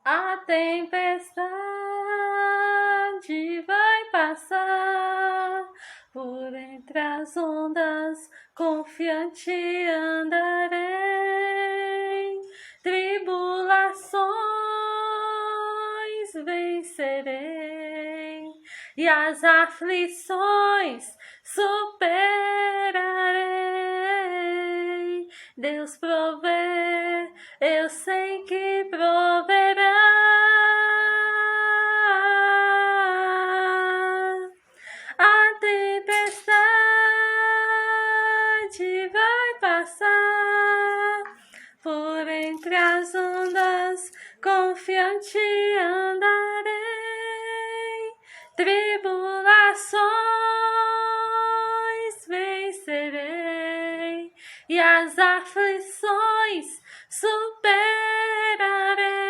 A tempestade vai passar, por entre as ondas confiante andarei. Tribulações vencerei e as aflições superarei. Deus provê, eu sei que proverá. A tempestade vai passar, por entre as ondas confiante andarei. Tribulações vencerei e as aflições superarei.